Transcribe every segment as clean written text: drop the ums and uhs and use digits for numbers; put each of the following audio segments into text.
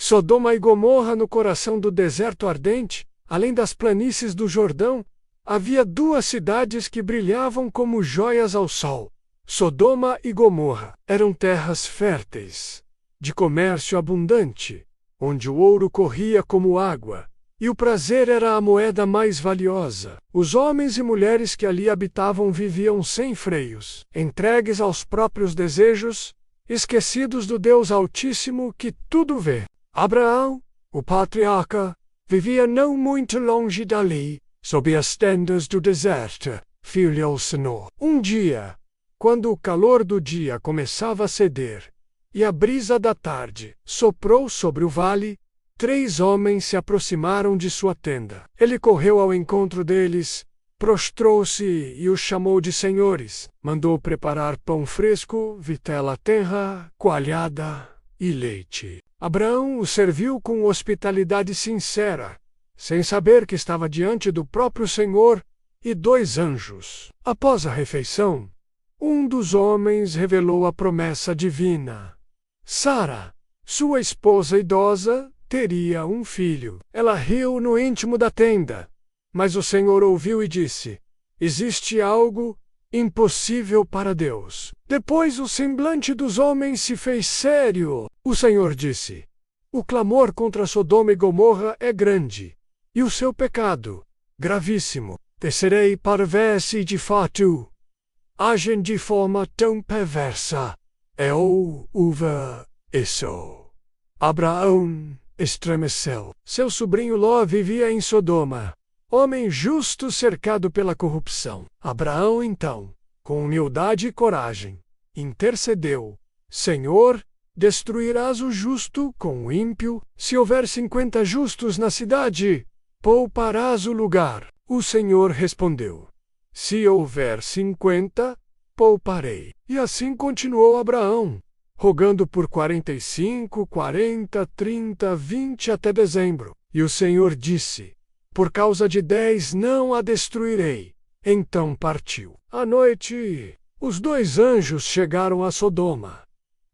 Sodoma e Gomorra, no coração do deserto ardente, além das planícies do Jordão, havia duas cidades que brilhavam como joias ao sol. Sodoma e Gomorra eram terras férteis, de comércio abundante, onde o ouro corria como água, e o prazer era a moeda mais valiosa. Os homens e mulheres que ali habitavam viviam sem freios, entregues aos próprios desejos, esquecidos do Deus Altíssimo que tudo vê. Abraão, o patriarca, vivia não muito longe dali, sob as tendas do deserto, filho ao Senhor. Um dia, quando o calor do dia começava a ceder, e a brisa da tarde soprou sobre o vale, 3 homens se aproximaram de sua tenda. Ele correu ao encontro deles, prostrou-se e os chamou de senhores. Mandou preparar pão fresco, vitela tenra, coalhada e leite. Abraão o serviu com hospitalidade sincera, sem saber que estava diante do próprio Senhor e 2 anjos. Após a refeição, um dos homens revelou a promessa divina. Sara, sua esposa idosa, teria um filho. Ela riu no íntimo da tenda, mas o Senhor ouviu e disse: existe algo impossível para Deus. Depois o semblante dos homens se fez sério. O Senhor disse: o clamor contra Sodoma e Gomorra é grande, e o seu pecado, gravíssimo. Descerei para ver se de fato agem de forma tão perversa. Isso. Abraão estremeceu. Seu sobrinho Ló vivia em Sodoma, homem justo cercado pela corrupção. Abraão então, com humildade e coragem, intercedeu: Senhor, destruirás o justo com o ímpio? Se houver 50 justos na cidade, pouparás o lugar. O Senhor respondeu: se houver 50, pouparei. E assim continuou Abraão, rogando por 45, 40, 30, 20 até dezembro. E o Senhor disse: por causa de 10 não a destruirei. Então partiu. À noite, os 2 anjos chegaram a Sodoma.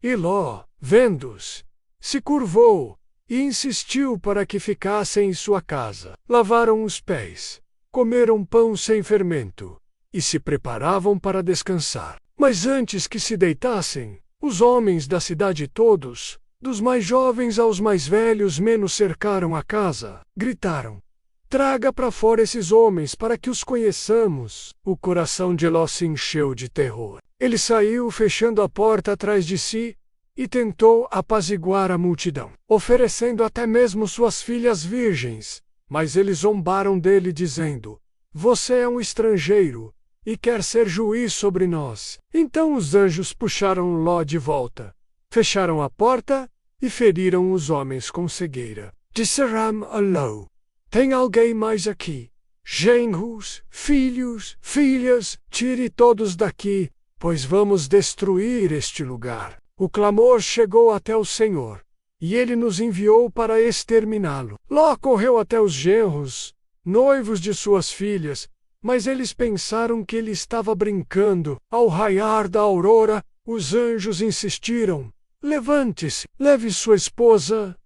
E Ló, vendo-os, se curvou e insistiu para que ficassem em sua casa. Lavaram os pés, comeram pão sem fermento e se preparavam para descansar. Mas antes que se deitassem, os homens da cidade todos, dos mais jovens aos mais velhos, menos cercaram a casa. Gritaram: traga para fora esses homens para que os conheçamos. O coração de Ló se encheu de terror. Ele saiu fechando a porta atrás de si e tentou apaziguar a multidão, oferecendo até mesmo suas filhas virgens. Mas eles zombaram dele, dizendo: você é um estrangeiro e quer ser juiz sobre nós. Então os anjos puxaram Ló de volta, fecharam a porta e feriram os homens com cegueira. Disseram a Ló: tem alguém mais aqui? Genros, filhos, filhas, tire todos daqui, pois vamos destruir este lugar. O clamor chegou até o Senhor, e ele nos enviou para exterminá-lo. Ló correu até os genros, noivos de suas filhas, mas eles pensaram que ele estava brincando. Ao raiar da aurora, os anjos insistiram: levante-se, leve sua esposa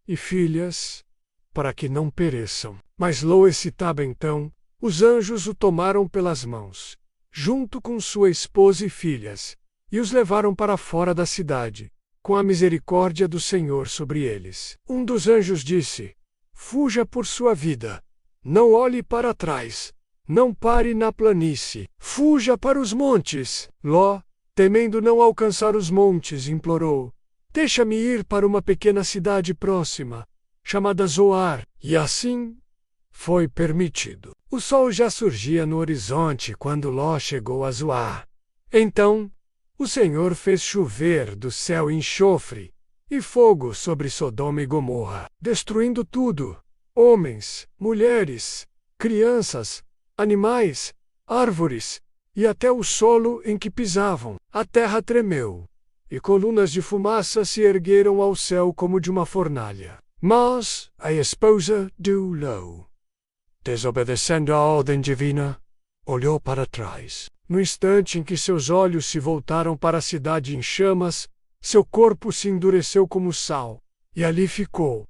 e filhas, para que não pereçam. Mas Ló excitava então, os anjos o tomaram pelas mãos, junto com sua esposa e filhas, e os levaram para fora da cidade, com a misericórdia do Senhor sobre eles. Um dos anjos disse: fuja por sua vida, não olhe para trás, não pare na planície, fuja para os montes. Ló, temendo não alcançar os montes, implorou: deixa-me ir para uma pequena cidade próxima, chamada Zoar. E assim foi permitido. O sol já surgia no horizonte quando Ló chegou a Zoar. Então o Senhor fez chover do céu enxofre e fogo sobre Sodoma e Gomorra, destruindo tudo: homens, mulheres, crianças, animais, árvores e até o solo em que pisavam. A terra tremeu, e colunas de fumaça se ergueram ao céu como de uma fornalha. Mas a esposa de Ló, desobedecendo a ordem divina, olhou para trás. No instante em que seus olhos se voltaram para a cidade em chamas, seu corpo se endureceu como sal, e ali ficou,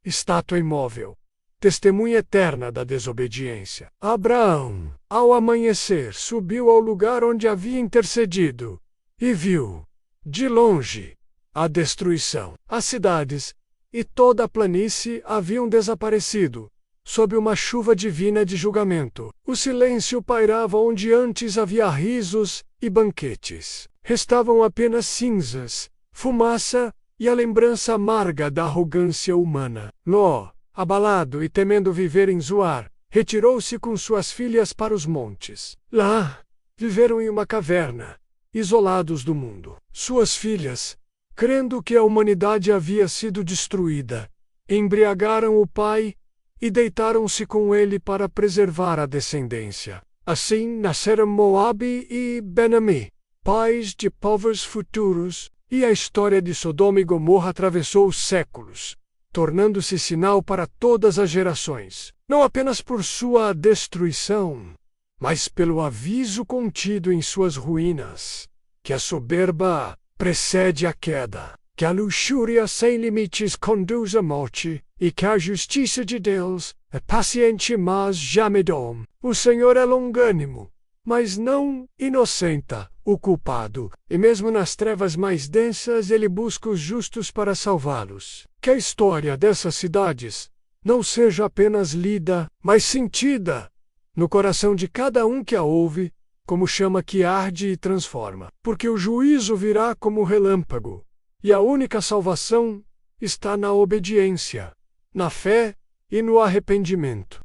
estátua imóvel, testemunha eterna da desobediência. Abraão, ao amanhecer, subiu ao lugar onde havia intercedido, e viu, de longe, a destruição. As cidades e toda a planície haviam desaparecido, sob uma chuva divina de julgamento. O silêncio pairava onde antes havia risos e banquetes. Restavam apenas cinzas, fumaça e a lembrança amarga da arrogância humana. Ló, abalado e temendo viver em Zoar, retirou-se com suas filhas para os montes. Lá, viveram em uma caverna, isolados do mundo. Suas filhas, crendo que a humanidade havia sido destruída, embriagaram o pai e deitaram-se com ele para preservar a descendência. Assim nasceram Moabe e Ben-Ammi, pais de povos futuros, e a história de Sodoma e Gomorra atravessou os séculos, tornando-se sinal para todas as gerações, não apenas por sua destruição, mas pelo aviso contido em suas ruínas, que a soberba precede a queda, que a luxúria sem limites conduz à morte, e que a justiça de Deus é paciente mas já medonha. O Senhor é longânimo, mas não inocenta o culpado, e mesmo nas trevas mais densas ele busca os justos para salvá-los. Que a história dessas cidades não seja apenas lida, mas sentida no coração de cada um que a ouve, como chama que arde e transforma. Porque o juízo virá como relâmpago, e a única salvação está na obediência, na fé e no arrependimento.